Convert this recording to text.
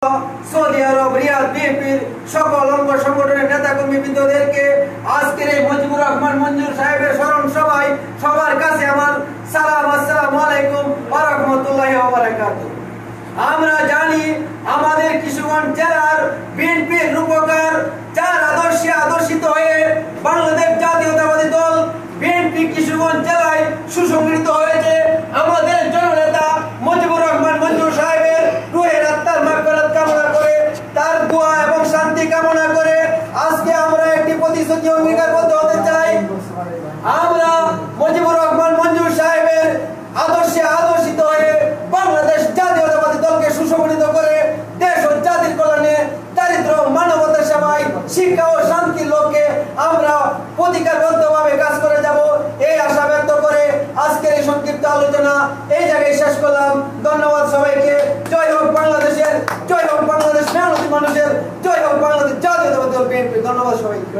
Saudi আরব রিয়াদ বিএনপির সকল অঙ্গ সংগঠনের নেতাকর্মীবৃন্দদেরকে আজকের এই মুজিবুর রহমান মঞ্জুর সাহেবের স্মরণ সভায় সবার কাছে আমার সালাম। আসসালামু আলাইকুম ওয়া রাহমাতুল্লাহি ওয়া বারাকাতুহু। আমরা জানি আমাদের কিশোরগঞ্জ জেলার বিএনপির রূপকার যার আদর্শে আদর্শিত হয়ে বাংলাদেশ জাতীয়তাবাদী দল বিএনপি কিশোরগঞ্জ জেলায় সুসংগঠিত হয়েছে। আমাদের জননেতা মুজিবুর রহমান মঞ্জুর সাহেবের রুহের আত্মার মাগফিরাত কামনা করে তার দোয়া এবং শান্তি কামনা করে আজকে আমরা একটি প্রতিশ্রুতি অঙ্গীকারবদ্ধ হতে চাই। আমরা মুজিবুর রহমান মঞ্জুর সাহেবের আদর্শে আদর্শিত হয়ে বাংলাদেশ জাতীয়তাবাদী দলকে সুসংগঠিত করে দেশ ও জাতির কল্যাণে দারিদ্র মানবতার সেবায় শিক্ষা ও শান্তির লক্ষ্যে আমরা প্রতিজ্ঞাবদ্ধভাবে কাজ করে যাব এই আশা ব্যক্ত করে আজকের এই সংক্ষিপ্ত আলোচনা এই জায়গায় শেষ করলাম। ধন্যবাদ সবাইকে। জয় হোক বাংলাদেশের, জয় হোক বাংলাদেশ মেহনতি মানুষের, জয় হোক বাংলাদেশ জাতীয়তাবাদী দল বিএনপি। ধন্যবাদ সবাইকে।